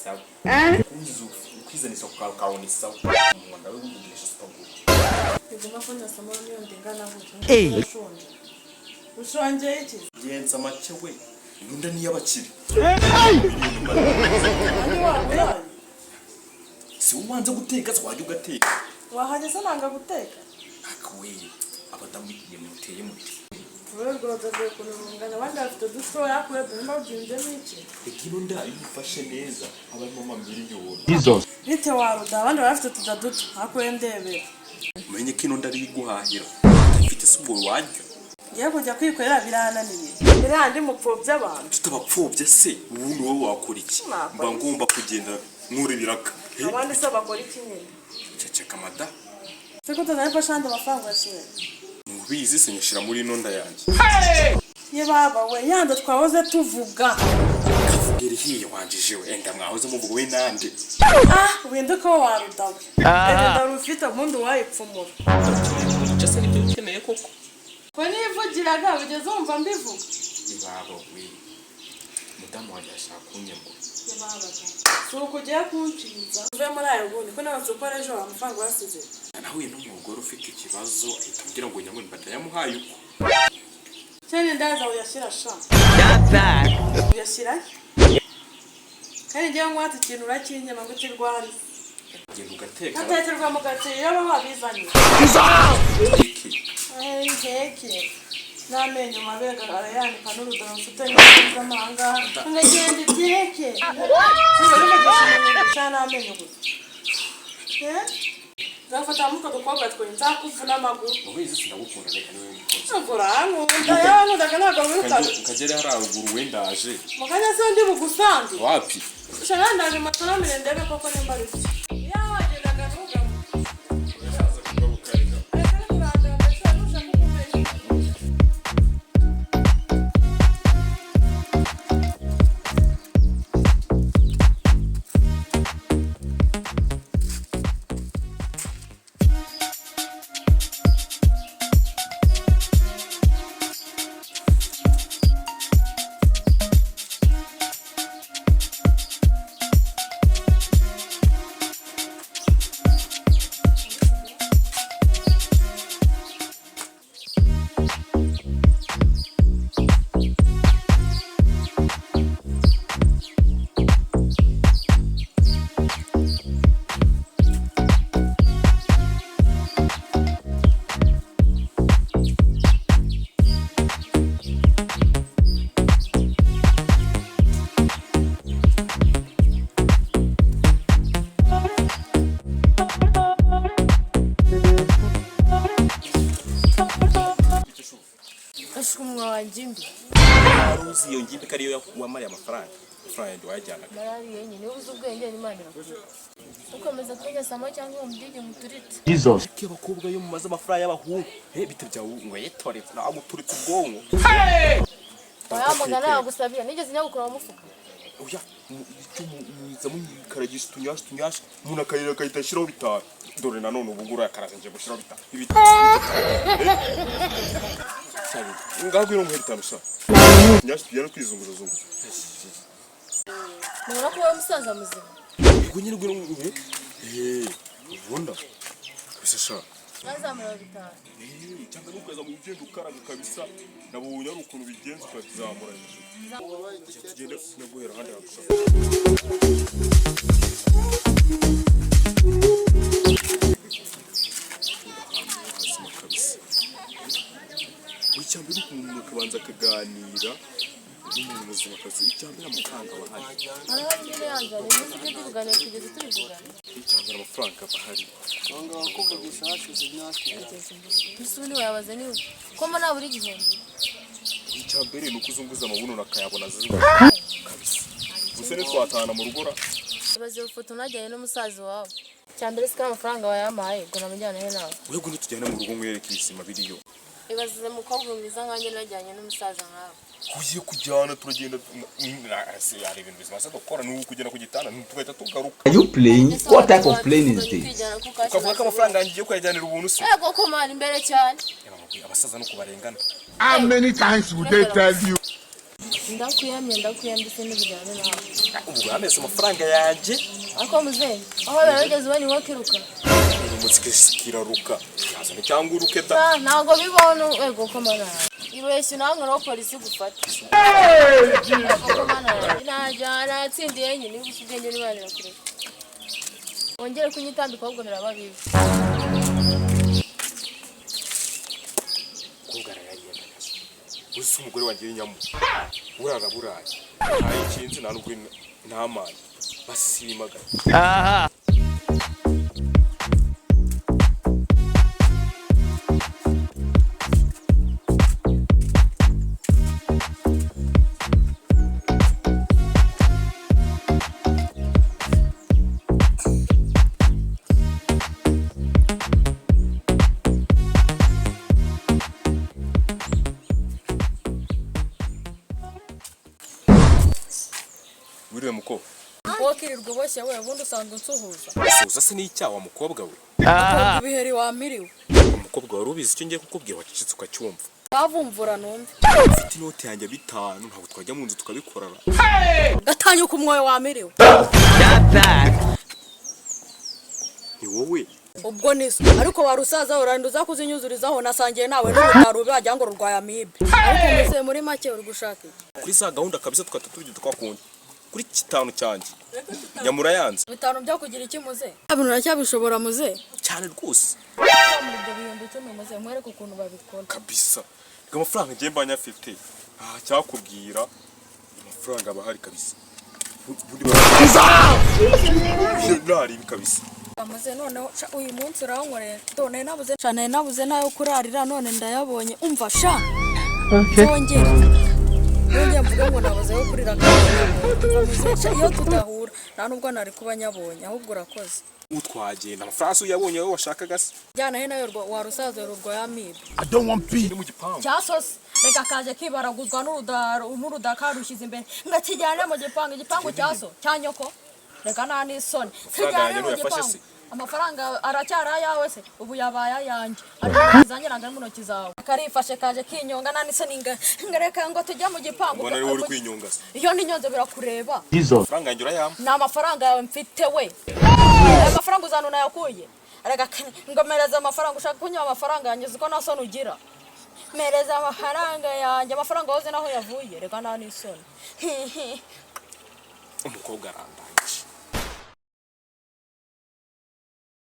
sawa kungiza ukwizanisa ukawona isawa umwanda we wugisha sipangura iguma funda samo niyo ndingana gutyo ushonje iki yenza make we nunda niyabakiri si umanze guteka twajya ugateka wahageze nanga guteka akawe abadamu yemuteye muti Rwego zaje kunungana wanda afite duto yakwe bimba byinje n'iki ikino ndayi ufashe neza abarimo mamiliyoni Jesus bite waruda abandi bafite tudaduto akwe ndebe umenye kino ndari guhahira mfite subwo wajya ngiye kujya kwikorera birananiye birandi mupfobya abantu tutabapfobya se ubundi wowe wakora iki mba ngomba kugenda nkure biraka abandi se bakora iki nyine ceceka mada siko tuzarifa shanda amafaranga yashire mubizi sinyashira muri nonda yanjye ye baba we yanda twahoze tuvuga kavugere hiye wanjije we enda mwahoze muvuga we nande wende ko warudawe enda rufite mundu wayipfumura cyase nibyo ukeneye koko ko nivugiraga bigeze umva mbivuga ibaba we mudamu wanjye ashaka kunyembo ye baba suko ugiye kunshinza uve muri ayo bundi ko nawe ukora ejo amafaranga wasize nahuye n'umugore ufite ikibazo ahita ambwira ngo nyamwe batayamuhaye uko cyane ndaza uyashyira sha uyashyira kandi ngiye ngwate ikintu urakinyema ngo kirwari genda ugateka gatekerwa mu gatiro aba wabizanye iki keke n'amenyo mabega arayanika n'urudoro mfite neza amanga ngagenda iteke sinzi n'amenyo gusa Zafata muka dukobwa twenza kuvuna amaguru. Ubizi sinagukunda reka niwe mukozi. Uvura yawe ndaganaga wiruka. Kagere haraguru wendaje. Mukanya se ndi bugusanze. Wapi? Shana ndaje matara mirendebe koko nimba ari. Yawe agendaga ntugamo. Yaza kugarukarika. Jimbi. Aruzi iyo ngimbi kariyo wamari amafaranga. Amafaranga ndi wajyana. Marari yenye ni ubuzubwenge n'Imana irakuza. Ukomeza kujya sama cyangwa umudigi muturite. Jesus Abakobwa yo mumaze amafaranga y'abahungu. Bite byawe ngo yetore na guturitse ubwonko. Bayamugana agusabira nigeze nyagukora mufuka. Oya icyo muza munyikaragisha tunyasha umuntu akarira kayitashiraho bitara. Dore nanone ubugura yakaraze nje gushiraho bitara. Ngabwira umuheritano sha. Nyashye tujyana kwizunguza zungu. Mura kuba umusaza muzima. Yego nyine gwira ngwe. Ubunda. Kabisa sha. Nazamura bitara. Cyangwa nukweza mu bigendo ukaraga kabisa. Nabonye ari ukuntu bigenza ukazamura. Tugende naguhera handi hakusha. Icyambere umuntu kabanza kaganira n'umuntu muzima kazi icyambere amafaranga bahari nyine yanjye ni muzi byo kuganira kugeza tubivugana icyambere amafaranga bahari anga bakobwa gusa hashize imyaka bisuni wayabaze ni ko mbona buri gihembe icyambere ni ukuzunguza amabuno nakayabona zuba kabisa gusa ni twatana mu rugora ibaze ifoto najyanye n'umusaza wawe cyambere sikara amafaranga wayamaye ngo namujyana he nawe wego nitujyana mu rugo mwereke ibisima biriyo ibaze mukobwa mwiza nkanjye najyanye n'umusaza nkawe kugiye kujyana turagenda ari ibintu bizima sako gukora ni ukugenda ku gitanda tugahita tugaruka. Are you playing? What type of plane is this? Ukavuga ko amafaranga yanjye kuyajyanira ubuntu se yego ko mani imbere cyane abasaza no kubarengana. How many times would they tell you? ndakuyamye se n'ibijyana nawe. Ubwo yameze amafaranga yanjye. Ariko muzehe aho yarageze ubona iwo kiruka. Kiraruka. Yazana cyangwa uruke da. Ntago bibona ego ko mana. Ibeshye namwe no polisi gufata. Ko mana najana atsindiye nyine ubusubwenge nibanira kure. Ongere kunyitambika ahubwo birababibi. Uzi umugore wanjye w'inyamu uraga burayi nta ikinzi nta nubwo nta mazi basimagara. Wiriwe muko Wokirirwa boshye we ubundi usanzwe unsuhuza. uza se n'icyawa mukobwa we. Ibiheri wamiriwe. Umukobwa wari ubizi icyo ngiye kukubwira wacicitse ukacyumva. Bavumvura numve. Ufite inoti yanjye 5 ntabwo twajya mu nzu tukabikorana. Gatanyuka umwoyo wamiriwe. Ni wowe. Ubwo niso ariko warusaza uranduza kuzinyuzurizaho nasangiye nawe n'urutaro bajya ngo rurwaye amibe. Ariko mbese muri make uri gushaka Kuri za gahunda kabisa twatutubije twakunda. Kuri kitanu cyanjye. Nyamura yanze. bitanu byo kugira iki muze. Abintu racyabishobora muze. Cyane rwose. Muri ibyo bihumbi 10 muze mwereke ukuntu babikora. Kabisa. Amafaranga ngiye mbanya afite. Cyakubwira amafaranga abahari kabisa. Buri bari kabisa. Amaze noneho uyu munsi urankorera none nabuze cyane nabuze nayo kurarira none ndayabonye umva sha zongera nongeye mvuga ngo nabuze yo kurira kandi iyo tudahura nta nubwo nari kuba nyabonye ahubwo urakoze utwagenda amafaranga uyabonye wowe washakaga se jyana he nayo warusaza rurwa yamibe I don't want peace. mu gipangu cyasose reka kaje kibaraguzwa n'urudaka rushize imbere ngakijyana mu igipangu cyaso cyanyoko reka nta n'isoni kijyana mu gipangu amafaranga aracyara yawe se ubu yabaye ayanjye ariko zanyiraga mu ntoki zawe karifashe kaje kinyonga nani se ngareka ngo tujya mu gipangu ubona uri kwinyonga se iyo ninyonze birakureba amafaranga yanjye urayama na amafaranga yawe mfite we amafaranga uzanuna yakuye arega ngomereza amafaranga ushaka kunywa amafaranga yanjye ziko nasoni ugira mereza amafaranga yanjye amafaranga woze naho yavuye reka nta n'isoni umukobwa arandangije